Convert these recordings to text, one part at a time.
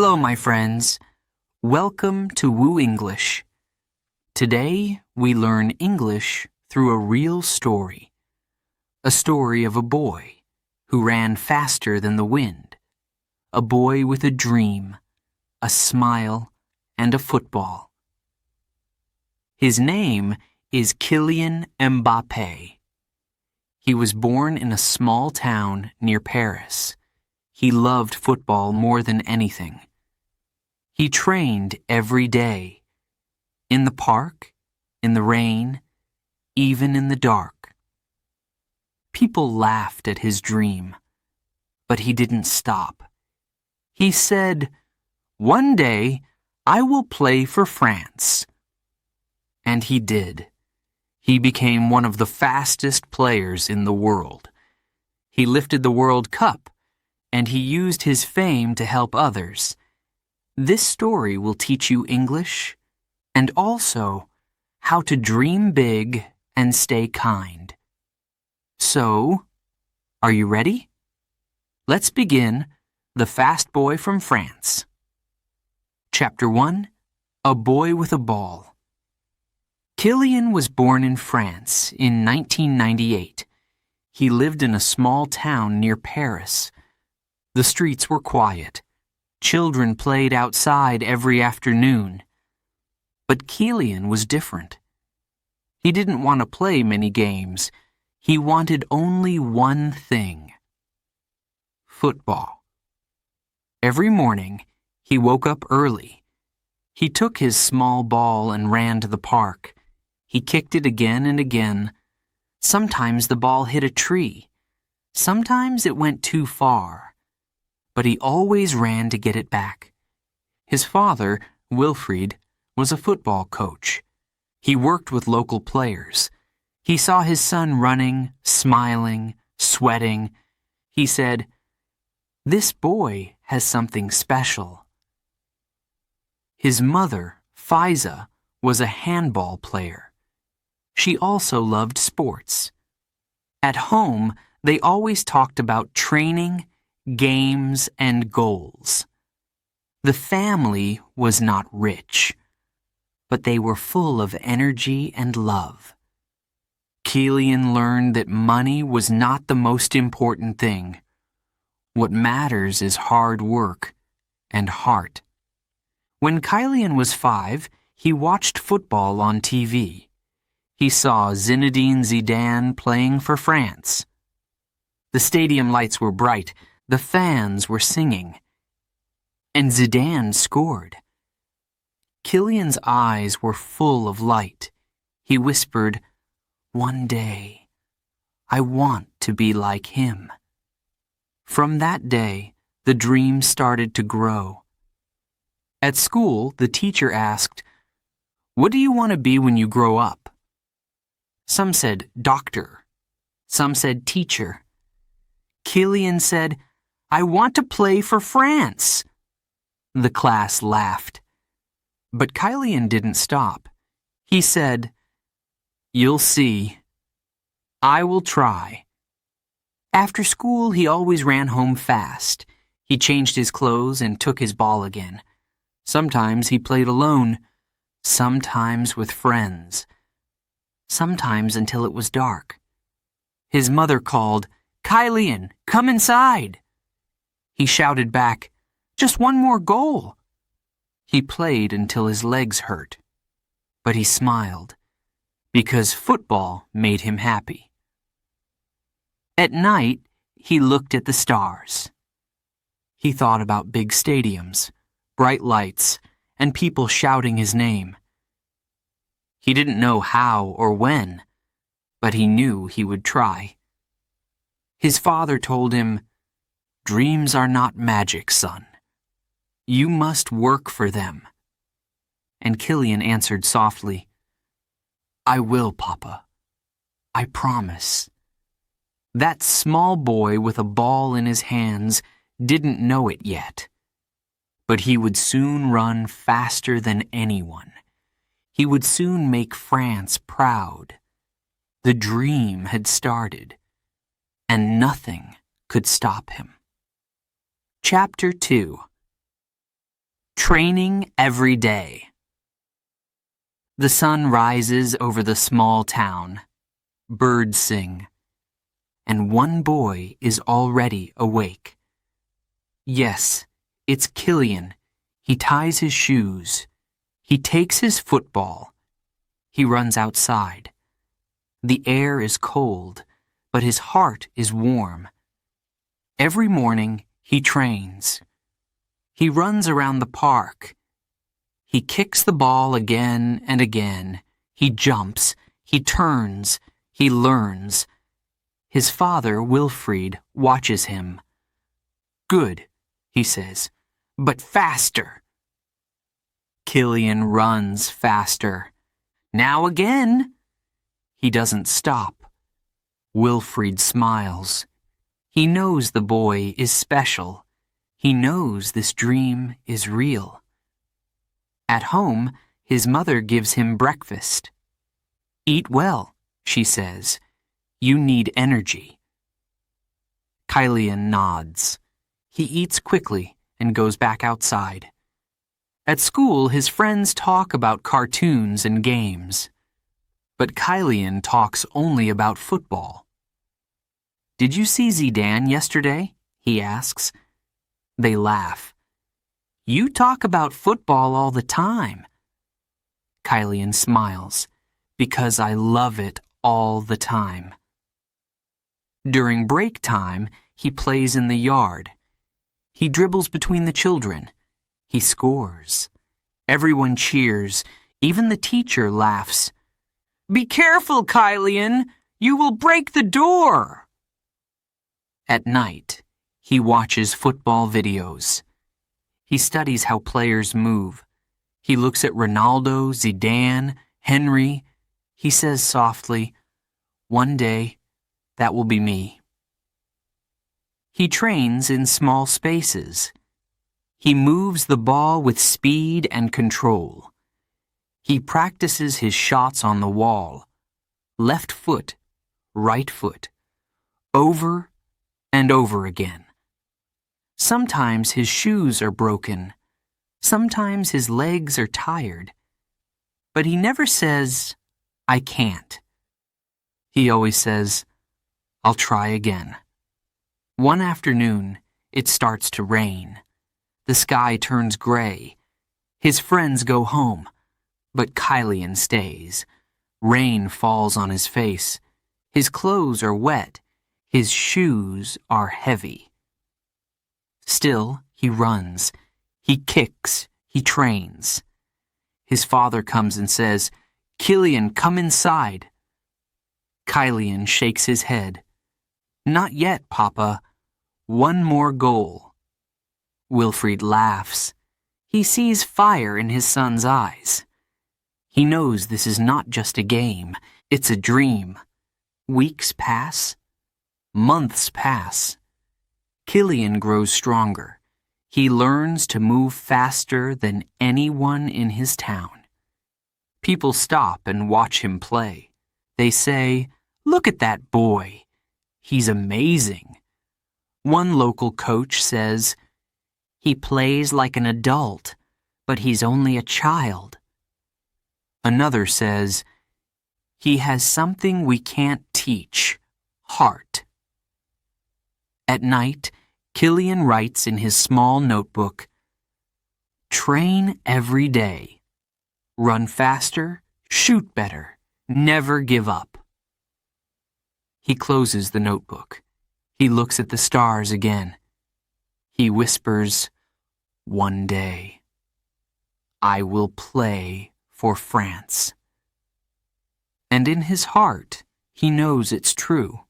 Hello, my friends. Welcome to WooEnglish. Today, we learn English through a real story. A story of a boy who ran faster than the wind. A boy with a dream, a smile, and a football. His name is Kylian Mbappé. He was born in a small town near Paris. He loved football more than anything. He trained every day, in the park, in the rain, even in the dark. People laughed at his dream, but he didn't stop. He said, "One day, I will play for France." And he did. He became one of the fastest players in the world. He lifted the World Cup, and he used his fame to help others. This story will teach you English and also how to dream big and stay kind. So, are you ready? Let's begin The Fast Boy from France. Chapter 1, A Boy with a Ball. Kylian was born in France in 1998. He lived in a small town near Paris. The streets were quiet. Children played outside every afternoon. But Kylian was different. He didn't want to play many games. He wanted only one thing: football. Every morning, he woke up early. He took his small ball and ran to the park. He kicked it again and again. Sometimes the ball hit a tree. Sometimes it went too far. But he always ran to get it back. His father, Wilfried, was a football coach. He worked with local players. He saw his son running, smiling, sweating. He said, "This boy has something special." His mother, Faiza, was a handball player. She also loved sports. At home, they always talked about training, games, and goals. The family was not rich, but they were full of energy and love. Kylian learned that money was not the most important thing. What matters is hard work and heart. When Kylian was 5, he watched football on TV. He saw Zinedine Zidane playing for France. The stadium lights were bright. The fans were singing. And Zidane scored. Kylian's eyes were full of light. He whispered, "One day, I want to be like him." From that day, the dream started to grow. At school, the teacher asked, "What do you want to be when you grow up?" Some said doctor. Some said teacher. Kylian said, "I want to play for France." The class laughed. But Kylian didn't stop. He said, "You'll see. I will try." After school, he always ran home fast. He changed his clothes and took his ball again. Sometimes he played alone, sometimes with friends, sometimes until it was dark. His mother called, "Kylian, come inside." He shouted back, "Just one more goal." He played until his legs hurt, but he smiled, because football made him happy. At night, he looked at the stars. He thought about big stadiums, bright lights, and people shouting his name. He didn't know how or when, but he knew he would try. His father told him, "Dreams are not magic, son. You must work for them." And Kylian answered softly, "I will, Papa. I promise." That small boy with a ball in his hands didn't know it yet. But he would soon run faster than anyone. He would soon make France proud. The dream had started, and nothing could stop him. Chapter 2. Training every day. The sun rises over the small town. Birds sing. And one boy is already awake. Yes, it's Kylian. He ties his shoes. He takes his football. He runs outside. The air is cold, but his heart is warm. Every morning, he trains. He runs around the park. He kicks the ball again and again. He jumps. He turns. He learns. His father, Wilfried, watches him. "Good," he says, "but faster." Kylian runs faster. "Now again." He doesn't stop. Wilfried smiles. He knows the boy is special. He knows this dream is real. At home, his mother gives him breakfast. "Eat well," she says. "You need energy." Kylian nods. He eats quickly and goes back outside. At school, his friends talk about cartoons and games. But Kylian talks only about football. "Did you see Zidane yesterday?" he asks. They laugh. "You talk about football all the time." Kylian smiles. "Because I love it all the time." During break time, he plays in the yard. He dribbles between the children. He scores. Everyone cheers. Even the teacher laughs. "Be careful, Kylian! You will break the door!" At night, he watches football videos. He studies how players move. He looks at Ronaldo, Zidane, Henry. He says softly, "One day, that will be me." He trains in small spaces. He moves the ball with speed and control. He practices his shots on the wall. Left foot, right foot. Over and over again. Sometimes his shoes are broken. Sometimes his legs are tired. But he never says, "I can't." He always says, "I'll try again." One afternoon, it starts to rain. The sky turns gray. His friends go home, but Kylian stays. Rain falls on his face. His clothes are wet. His shoes are heavy. Still, he runs. He kicks. He trains. His father comes and says, "Kylian, come inside." Kylian shakes his head. "Not yet, Papa. One more goal." Wilfried laughs. He sees fire in his son's eyes. He knows this is not just a game, it's a dream. Weeks pass. Months pass. Kylian grows stronger. He learns to move faster than anyone in his town. People stop and watch him play. They say, "Look at that boy. He's amazing." One local coach says, "He plays like an adult, but he's only a child." Another says, "He has something we can't teach, heart." At night, Kylian writes in his small notebook, "Train every day. Run faster, shoot better, never give up." He closes the notebook. He looks at the stars again. He whispers, "One day, I will play for France." And in his heart, he knows it's true.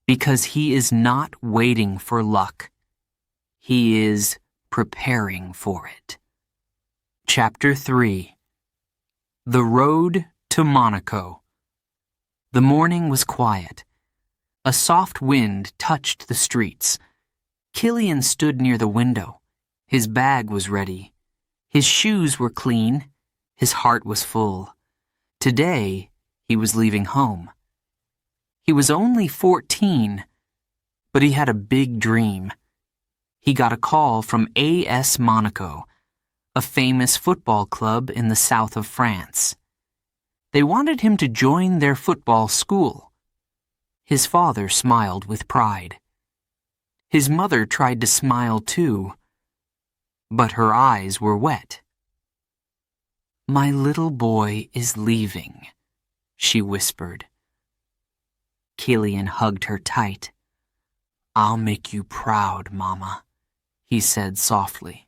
Because he is not waiting for luck. He is preparing for it. Chapter 3. The Road to Monaco. The morning was quiet. A soft wind touched the streets. Kylian stood near the window. His bag was ready. His shoes were clean. His heart was full. Today, he was leaving home. He was only 14, but he had a big dream. He got a call from AS Monaco, a famous football club in the south of France. They wanted him to join their football school. His father smiled with pride. His mother tried to smile too, but her eyes were wet. "My little boy is leaving," she whispered. Kylian hugged her tight. "I'll make you proud, Mama," he said softly.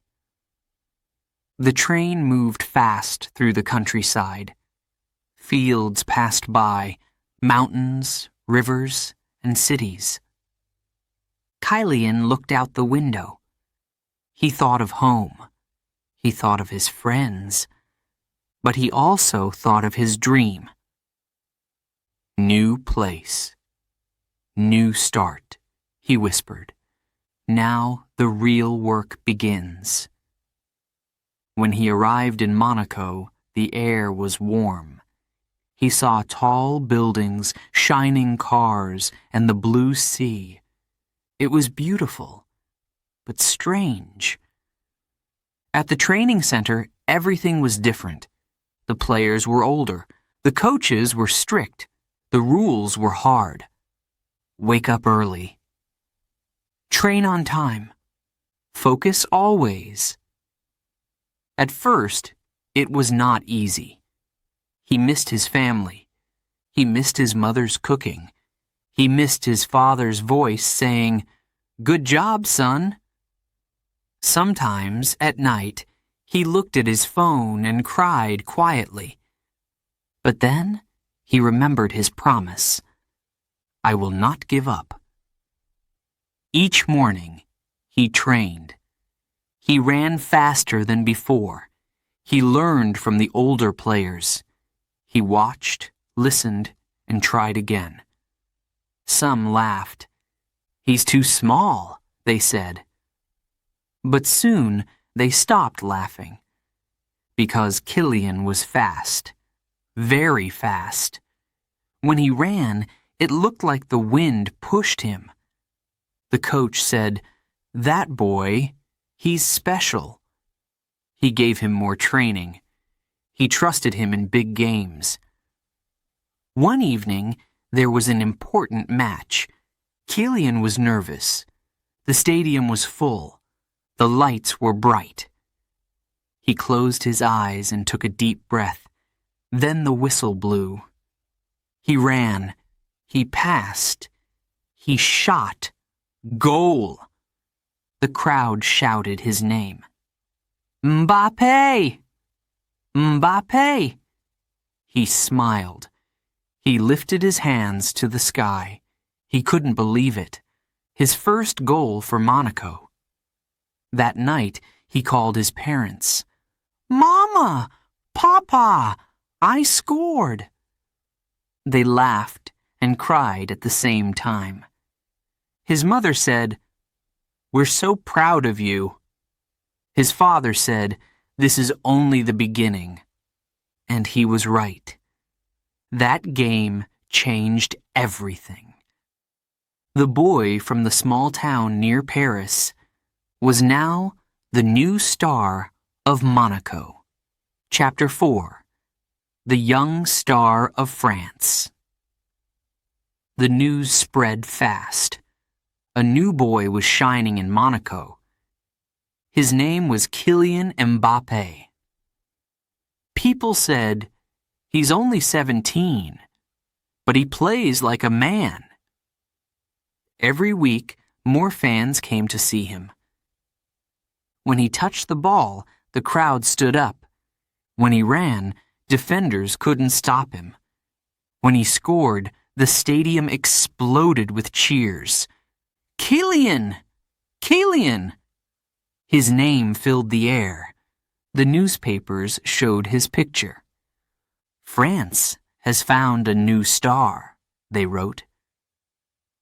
The train moved fast through the countryside. Fields passed by, mountains, rivers, and cities. Kylian looked out the window. He thought of home. He thought of his friends. But he also thought of his dream. "New place. New start," he whispered. "Now the real work begins." When he arrived in Monaco, the air was warm. He saw tall buildings, shining cars, and the blue sea. It was beautiful, but strange. At the training center, everything was different. The players were older. The coaches were strict. The rules were hard. Wake up early. Train on time. Focus always. At first, it was not easy. He missed his family. He missed his mother's cooking. He missed his father's voice saying, "Good job, son." Sometimes, at night, he looked at his phone and cried quietly. But then he remembered his promise. "I will not give up." Each morning, he trained. He ran faster than before. He learned from the older players. He watched, listened, and tried again. Some laughed. "He's too small," they said. But soon they stopped laughing. Because Kylian was fast. Very fast. When he ran, it looked like the wind pushed him. The coach said, "That boy, he's special." He gave him more training. He trusted him in big games. One evening, there was an important match. Kylian was nervous. The stadium was full. The lights were bright. He closed his eyes and took a deep breath. Then the whistle blew. He ran. He passed. He shot. Goal! The crowd shouted his name. "Mbappé! Mbappé!" He smiled. He lifted his hands to the sky. He couldn't believe it. His first goal for Monaco. That night, he called his parents. "Mama! Papa! I scored!" They laughed and cried at the same time. His mother said, "We're so proud of you." His father said, "This is only the beginning." And he was right. That game changed everything. The boy from the small town near Paris was now the new star of Monaco. Chapter 4. The Young Star of France. The news spread fast. A new boy was shining in Monaco. His name was Kylian Mbappé. People said, "He's only 17, but he plays like a man." Every week, more fans came to see him. When he touched the ball, the crowd stood up. When he ran, defenders couldn't stop him. When he scored, the stadium exploded with cheers. "Kylian! Kylian!" His name filled the air. The newspapers showed his picture. "France has found a new star," they wrote.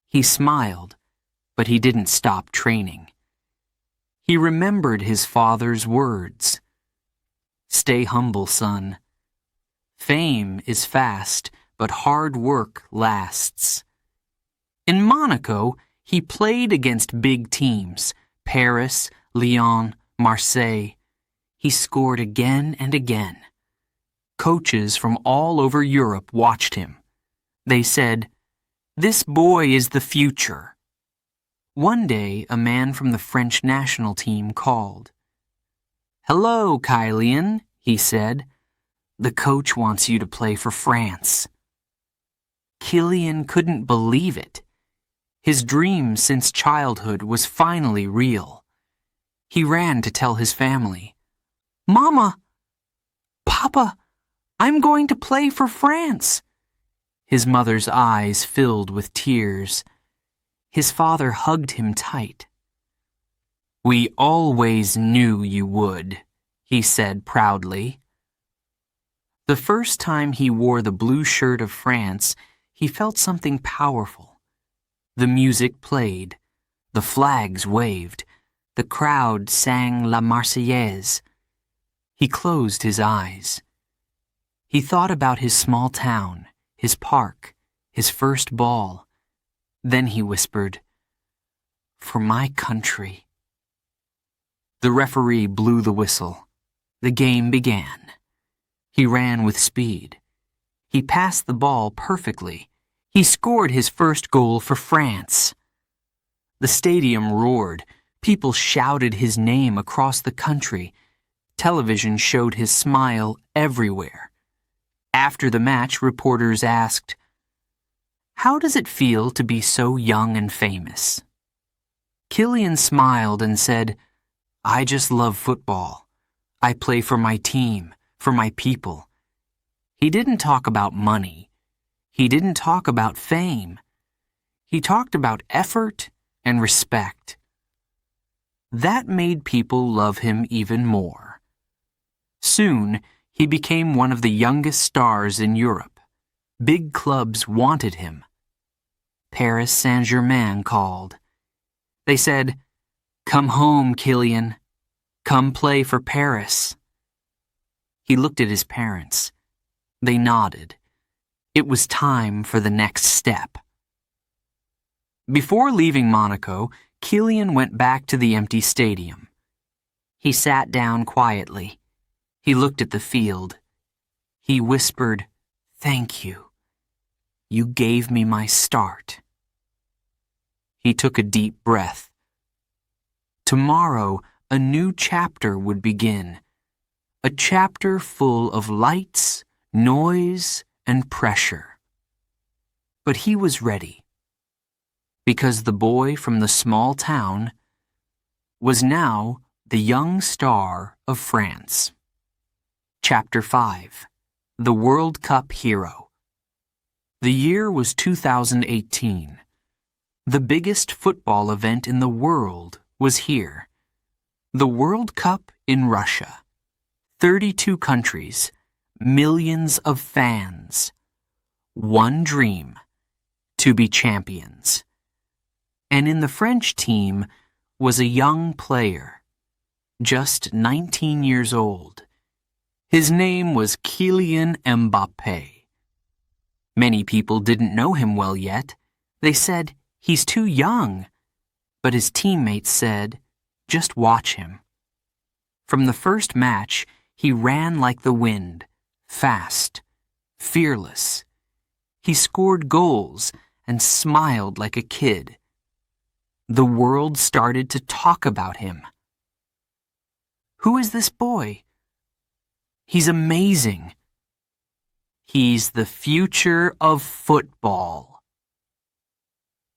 He smiled, but he didn't stop training. He remembered his father's words. "Stay humble, son. Fame is fast, but hard work lasts." In Monaco, he played against big teams, Paris, Lyon, Marseille. He scored again and again. Coaches from all over Europe watched him. They said, "This boy is the future." One day, a man from the French national team called. "Hello, Kylian," he said. "The coach wants you to play for France." Kylian couldn't believe it. His dream since childhood was finally real. He ran to tell his family. "Mama! Papa! I'm going to play for France." His mother's eyes filled with tears. His father hugged him tight. "We always knew you would," he said proudly. The first time he wore the blue shirt of France, he felt something powerful. The music played, the flags waved, the crowd sang La Marseillaise. He closed his eyes. He thought about his small town, his park, his first ball. Then he whispered, "For my country." The referee blew the whistle. The game began. He ran with speed. He passed the ball perfectly. He scored his first goal for France. The stadium roared. People shouted his name across the country. Television showed his smile everywhere. After the match, reporters asked, "How does it feel to be so young and famous?" Kylian smiled and said, "I just love football. I play for my team, for my people." He didn't talk about money. He didn't talk about fame. He talked about effort and respect. That made people love him even more. Soon, he became one of the youngest stars in Europe. Big clubs wanted him. Paris Saint-Germain called. They said, "Come home, Kylian. Come play for Paris." He looked at his parents. They nodded. It was time for the next step. Before leaving Monaco, Kylian went back to the empty stadium. He sat down quietly. He looked at the field. He whispered, "Thank you. You gave me my start." He took a deep breath. Tomorrow, a new chapter would begin. A chapter full of lights, noise, and pressure. But he was ready. Because the boy from the small town was now the young star of France. Chapter 5. The World Cup Hero. The year was 2018. The biggest football event in the world was here. The World Cup in Russia. 32 countries, millions of fans. One dream, to be champions. And in the French team was a young player, just 19 years old. His name was Kylian Mbappé. Many people didn't know him well yet. They said, "He's too young." But his teammates said, "Just watch him." From the first match, he ran like the wind, fast, fearless. He scored goals and smiled like a kid. The world started to talk about him. Who is this boy? He's amazing. He's the future of football.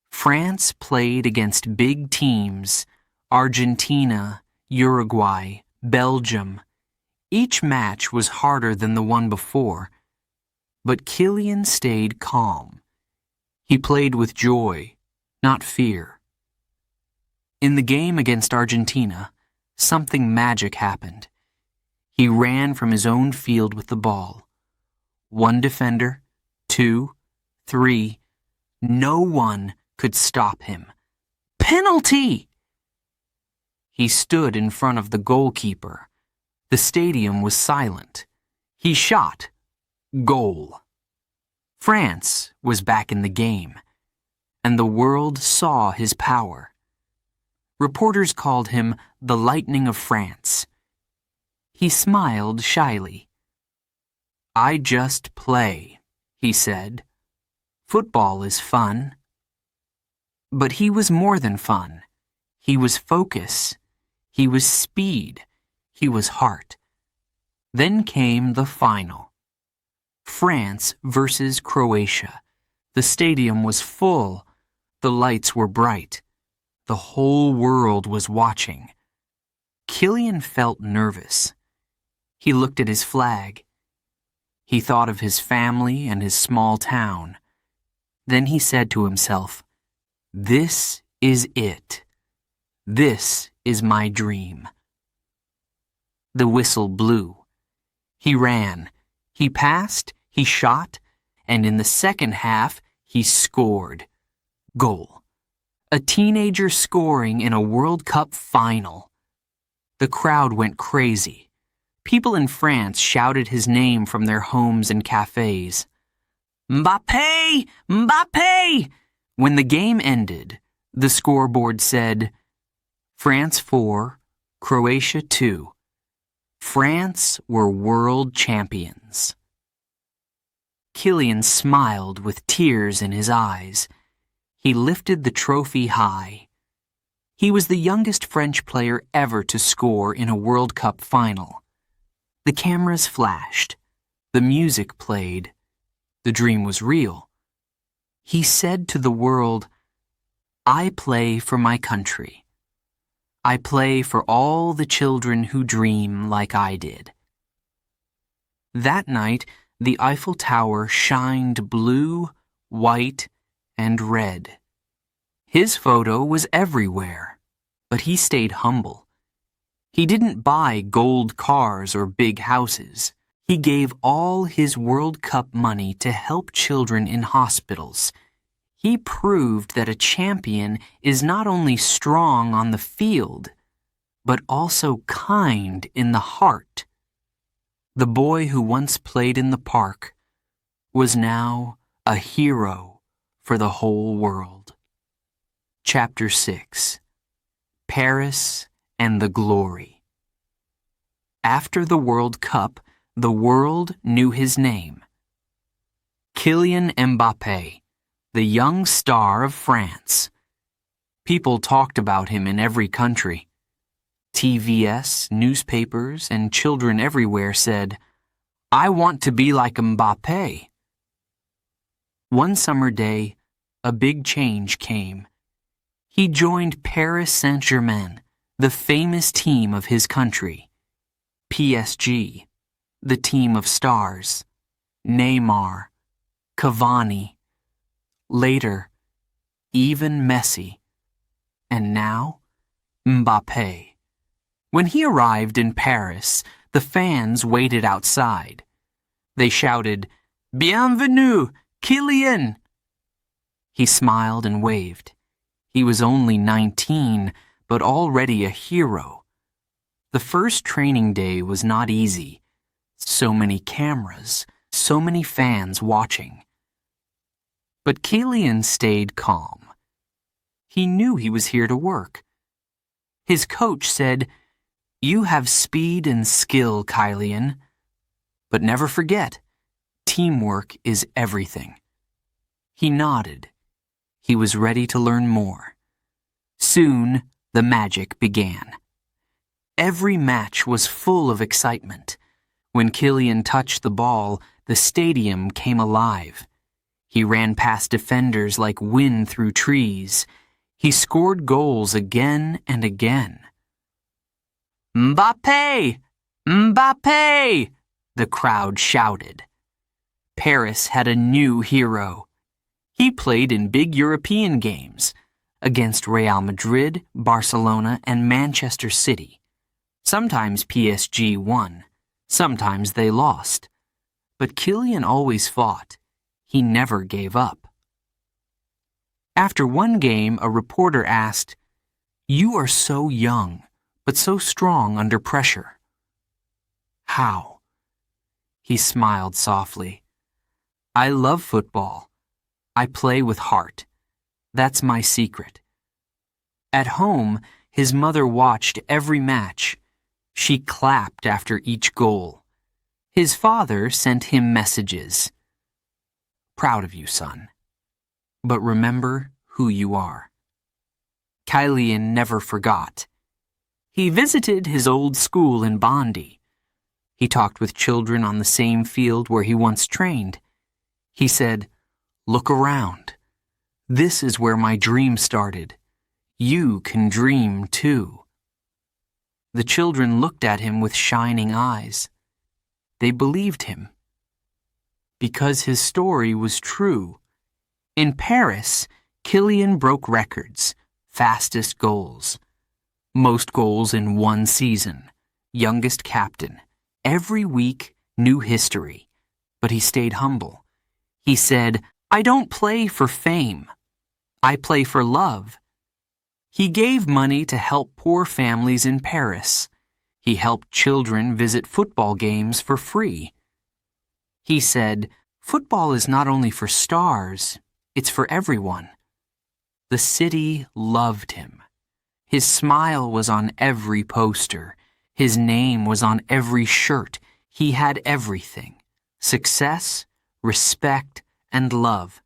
France played against big teams, Argentina, Uruguay, Belgium. Each match was harder than the one before, but Kylian stayed calm. He played with joy, not fear. In the game against Argentina, something magic happened. He ran from his own field with the ball. One defender, 2, 3. No one could stop him. Penalty! He stood in front of the goalkeeper. The stadium was silent. He shot. Goal. France was back in the game, and the world saw his power. Reporters called him the Lightning of France. He smiled shyly. "I just play," he said. "Football is fun." But he was more than fun. He was focus. He was speed. He was heart. Then came the final. France versus Croatia. The stadium was full. The lights were bright. The whole world was watching. Kylian felt nervous. He looked at his flag. He thought of his family and his small town. Then he said to himself, "This is it. This is my dream." The whistle blew. He ran. He passed. He shot. And in the second half, he scored. Goal. A teenager scoring in a World Cup final. The crowd went crazy. People in France shouted his name from their homes and cafes. "Mbappé! Mbappé!" When the game ended, the scoreboard said, France 4, Croatia 2. France were world champions. Kylian smiled with tears in his eyes. He lifted the trophy high. He was the youngest French player ever to score in a World Cup final. The cameras flashed. The music played. The dream was real. He said to the world, "I play for my country. I play for all the children who dream like I did." That night, the Eiffel Tower shined blue, white, and red. His photo was everywhere, but he stayed humble. He didn't buy gold cars or big houses. He gave all his World Cup money to help children in hospitals. He proved that a champion is not only strong on the field, but also kind in the heart. The boy who once played in the park was now a hero for the whole world. Chapter 6. Paris and the Glory. After the World Cup, the world knew his name. Kylian Mbappé, the young star of France. People talked about him in every country. TVS, newspapers, and children everywhere said, "I want to be like Mbappé." One summer day, a big change came. He joined Paris Saint-Germain, the famous team of his country. PSG, the team of stars. Neymar, Cavani. Later, even Messi. And now, Mbappé. When he arrived in Paris, the fans waited outside. They shouted, "Bienvenue, Kylian!" He smiled and waved. He was only 19, but already a hero. The first training day was not easy. So many cameras, so many fans watching. But Kylian stayed calm. He knew he was here to work. His coach said, "You have speed and skill, Kylian. But never forget, teamwork is everything." He nodded. He was ready to learn more. Soon, the magic began. Every match was full of excitement. When Kylian touched the ball, the stadium came alive. He ran past defenders like wind through trees. He scored goals again and again. "Mbappé! Mbappé!" the crowd shouted. Paris had a new hero. He played in big European games against Real Madrid, Barcelona, and Manchester City. Sometimes PSG won. Sometimes they lost. But Kylian always fought. He never gave up. After one game, a reporter asked, "You are so young, but so strong under pressure. How?" He smiled softly. "I love football. I play with heart. That's my secret." At home, his mother watched every match. She clapped after each goal. His father sent him messages. Proud of you, son. But remember who you are. Kylian never forgot. He visited his old school in Bondi. He talked with children on the same field where he once trained. He said, "Look around. This is where my dream started. You can dream too." The children looked at him with shining eyes. They believed him. Because his story was true. In Paris, Kylian broke records, fastest goals. Most goals in one season, youngest captain. Every week, new history. But he stayed humble. He said, "I don't play for fame. I play for love." He gave money to help poor families in Paris. He helped children visit football games for free. He said, "Football is not only for stars, it's for everyone." The city loved him. His smile was on every poster. His name was on every shirt. He had everything: success, respect, and love.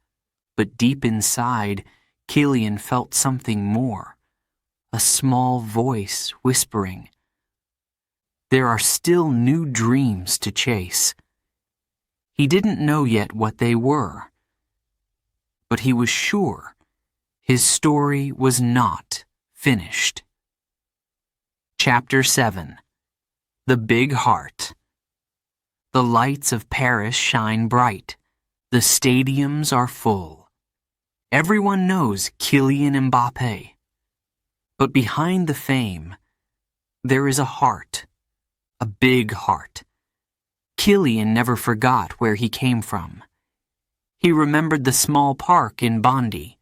But deep inside, Kylian felt something more. A small voice whispering, "There are still new dreams to chase." He didn't know yet what they were. But he was sure his story was not finished. Chapter 7. The Big Heart. The lights of Paris shine bright. The stadiums are full. Everyone knows Kylian Mbappé. But behind the fame, there is a heart, a big heart. Kylian never forgot where he came from. He remembered the small park in Bondi.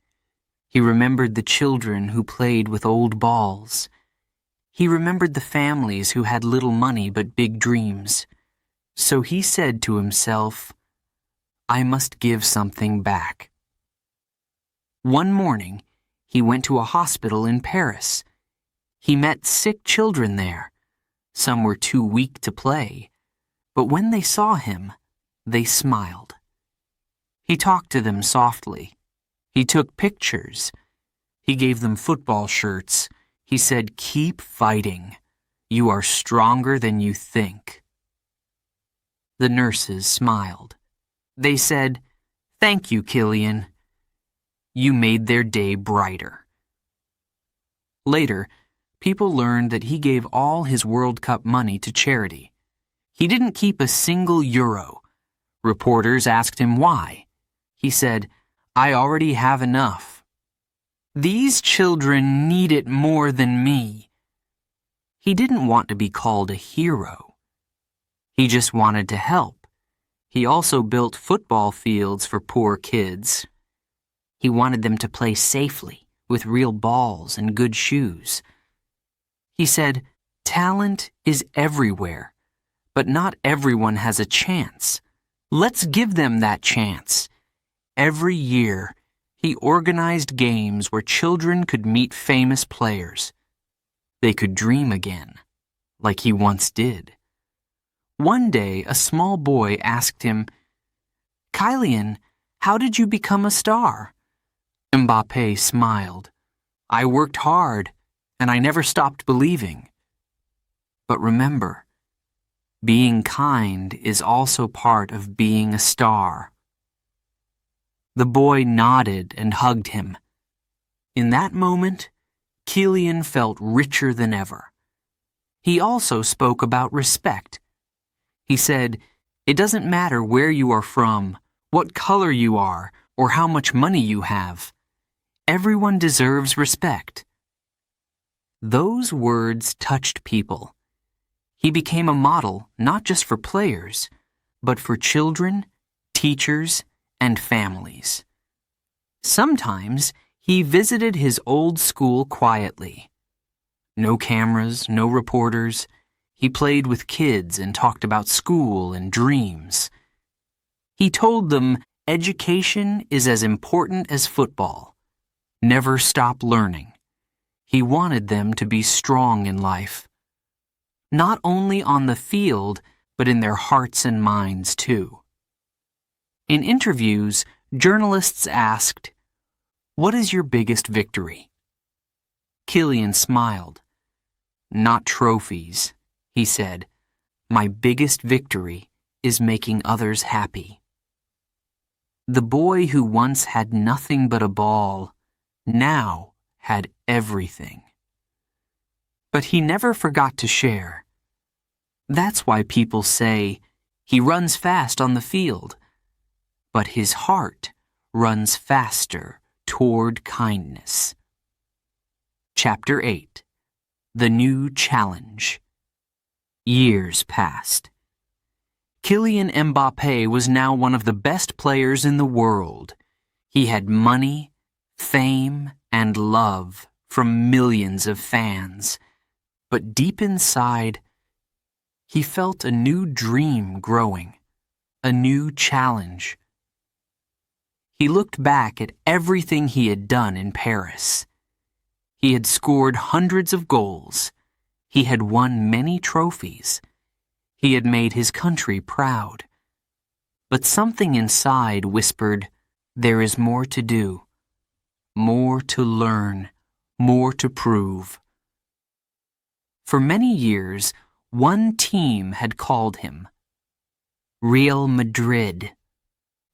He remembered the children who played with old balls. He remembered the families who had little money but big dreams. So he said to himself, "I must give something back." One morning, he went to a hospital in Paris. He met sick children there. Some were too weak to play, but when they saw him, they smiled. He talked to them softly. He took pictures. He gave them football shirts. He said, "Keep fighting. You are stronger than you think." The nurses smiled. They said, "Thank you, Kylian. You made their day brighter." Later, people learned that he gave all his World Cup money to charity. He didn't keep a single euro. Reporters asked him why. He said, "I already have enough. These children need it more than me." He didn't want to be called a hero. He just wanted to help. He also built football fields for poor kids. He wanted them to play safely, with real balls and good shoes. He said, "Talent is everywhere, but not everyone has a chance. Let's give them that chance." Every year, he organized games where children could meet famous players. They could dream again, like he once did. One day, a small boy asked him, "Kylian, how did you become a star?" Mbappé smiled. "I worked hard, and I never stopped believing." But remember, being kind is also part of being a star. The boy nodded and hugged him. In that moment, Kylian felt richer than ever. He also spoke about respect. He said, "It doesn't matter where you are from, what color you are, or how much money you have. Everyone deserves respect." Those words touched people. He became a model not just for players, but for children, teachers, and families. Sometimes he visited his old school quietly. No cameras, no reporters. He played with kids and talked about school and dreams. He told them education is as important as football. Never stop learning. He wanted them to be strong in life. not only on the field, but in their hearts and minds too. In interviews, journalists asked, "What is your biggest victory?" Kylian smiled. "Not trophies," he said. "My biggest victory is making others happy." The boy who once had nothing but a ball now had everything. But he never forgot to share. That's why people say he runs fast on the field, but his heart runs faster toward kindness. Chapter 8. The New Challenge. Years passed. Kylian Mbappé was now one of the best players in the world. He had money, fame, and love from millions of fans. But deep inside, he felt a new dream growing, a new challenge. He looked back at everything he had done in Paris. He had scored hundreds of goals. He had won many trophies. He had made his country proud. But something inside whispered, there is more to do, more to learn, more to prove. For many years, one team had called him Real Madrid,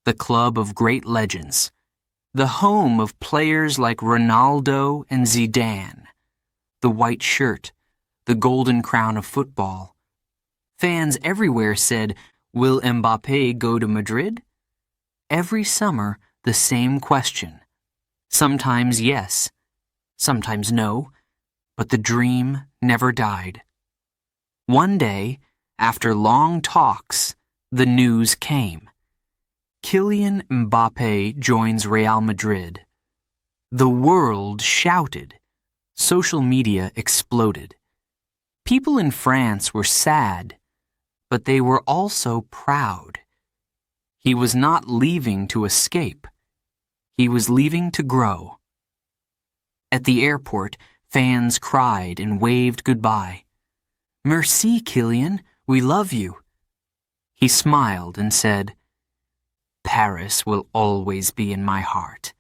the club of great legends, the home of players like Ronaldo and Zidane, the white shirt, the golden crown of football. Fans everywhere said, "Will Mbappé go to Madrid?" Every summer, the same question. Sometimes yes, sometimes no, but the dream never died. One day, after long talks, the news came. Kylian Mbappé joins Real Madrid. The world shouted. Social media exploded. People in France were sad, but they were also proud. He was not leaving to escape. He was leaving to grow. At the airport, fans cried and waved goodbye. "Merci, Kylian, we love you." He smiled and said, "Paris will always be in my heart,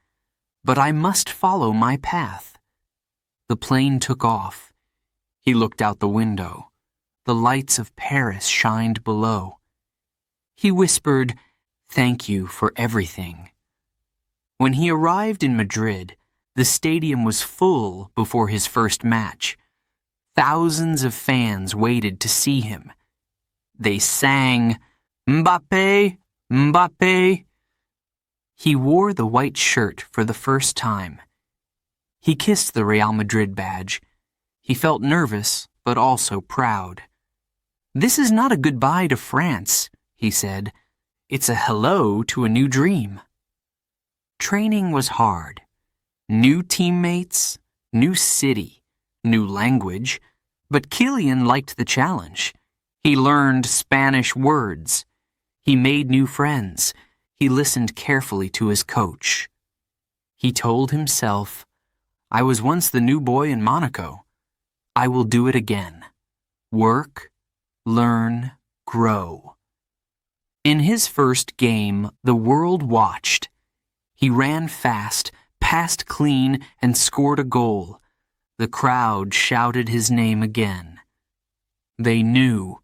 but I must follow my path." The plane took off. He looked out the window. The lights of Paris shined below. He whispered, "Thank you for everything." When he arrived in Madrid, the stadium was full before his first match. Thousands of fans waited to see him. They sang, "Mbappé, Mbappé." He wore the white shirt for the first time. He kissed the Real Madrid badge. He felt nervous, but also proud. "This is not a goodbye to France," he said. "It's a hello to a new dream." Training was hard. New teammates, new city, new language, but Kylian liked the challenge. He learned Spanish words. He made new friends. He listened carefully to his coach. He told himself, "I was once the new boy in Monaco. I will do it again. Work, learn, grow." In his first game, the world watched. He ran fast, passed clean, and scored a goal. The crowd shouted his name again. They knew.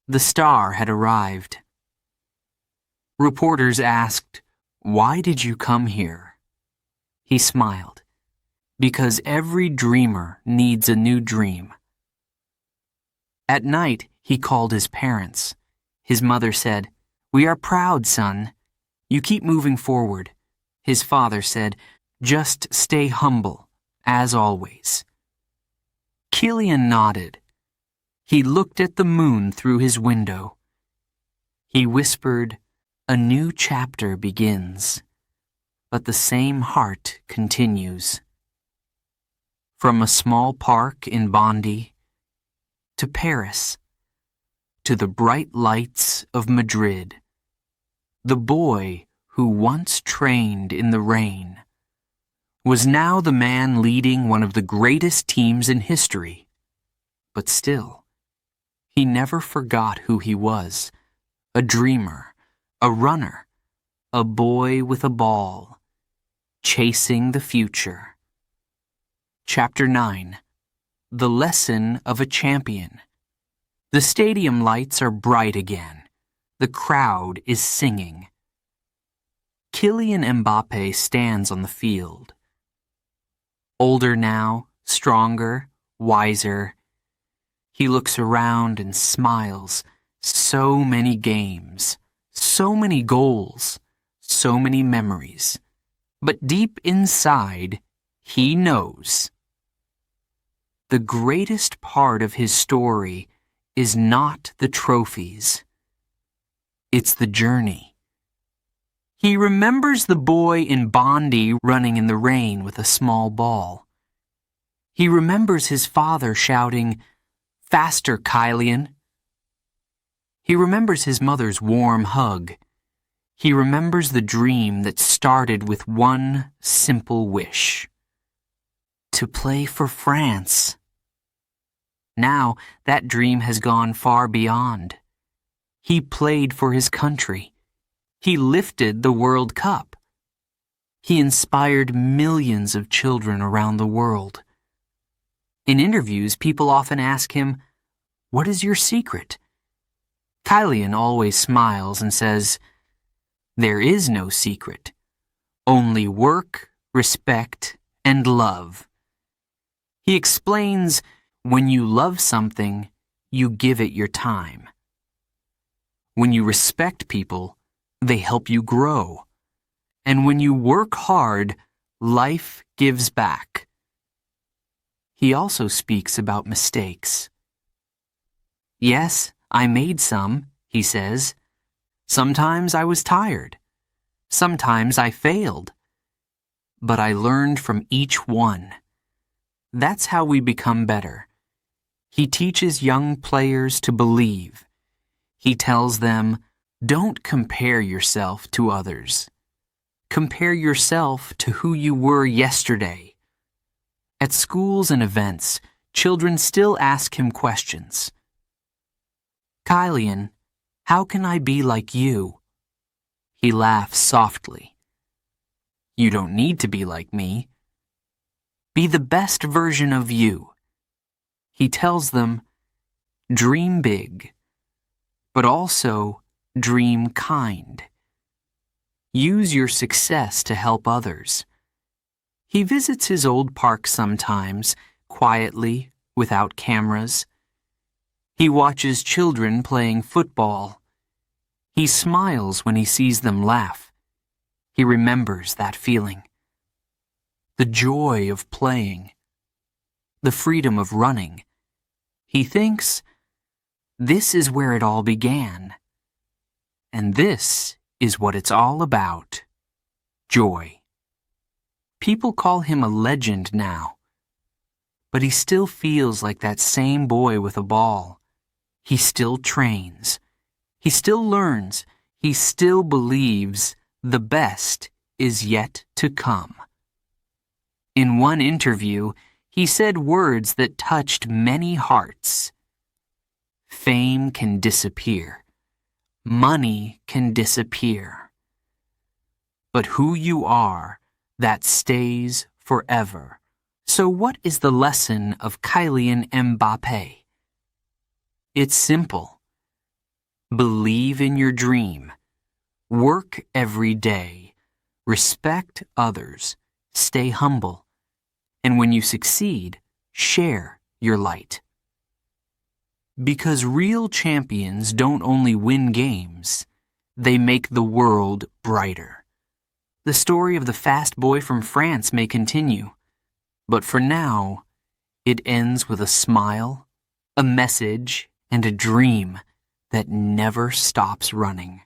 The star had arrived. Reporters asked, "Why did you come here?" He smiled. "Because every dreamer needs a new dream." At night, he called his parents. His mother said, "We are proud, son. You keep moving forward." His father said, "Just stay humble, as always." Kylian nodded. He looked at the moon through his window. He whispered, "A new chapter begins, but the same heart continues." From a small park in Bondy, to Paris, to the bright lights of Madrid, the boy who once trained in the rain was now the man leading one of the greatest teams in history. But still, He never forgot who he was. A dreamer, a runner, a boy with a ball, chasing the future. Chapter 9. The Lesson of a Champion. The stadium lights are bright again. The crowd is singing. Kylian Mbappé stands on the field. Older now, stronger, wiser. He looks around and smiles. So many games, so many goals, so many memories. But deep inside, he knows. The greatest part of his story is not the trophies. It's the journey. He remembers the boy in Bondi running in the rain with a small ball. He remembers his father shouting, "Faster, Kylian." He remembers his mother's warm hug. He remembers the dream that started with one simple wish: to play for France. Now that dream has gone far beyond. He played for his country. He lifted the World Cup. He inspired millions of children around the world. In interviews, people often ask him, "What is your secret?" Kylian always smiles and says, "There is no secret. Only work, respect, and love." He explains, when you love something, you give it your time. When you respect people, they help you grow. And when you work hard, life gives back. He also speaks about mistakes. "Yes, I made some," he says. "Sometimes I was tired. Sometimes I failed. But I learned from each one." That's how we become better. He teaches young players to believe. He tells them, don't compare yourself to others. Compare yourself to who you were yesterday. At schools and events, children still ask him questions. "Kylian, how can I be like you?" He laughs softly. "You don't need to be like me. Be the best version of you." He tells them, dream big, but also dream kind. Use your success to help others. He visits his old park sometimes, quietly, without cameras. He watches children playing football. He smiles when he sees them laugh. He remembers that feeling. The joy of playing. The freedom of running. He thinks, this is where it all began. And this is what it's all about. Joy. People call him a legend now. But he still feels like that same boy with a ball. He still trains. He still learns. He still believes the best is yet to come. In one interview, he said words that touched many hearts. Fame can disappear. Money can disappear. But who you are, that stays forever. So what is the lesson of Kylian Mbappé? It's simple. Believe in your dream. Work every day. Respect others. Stay humble. And when you succeed, share your light. Because real champions don't only win games, they make the world brighter. The story of the fast boy from France may continue, but for now, it ends with a smile, a message, and a dream that never stops running.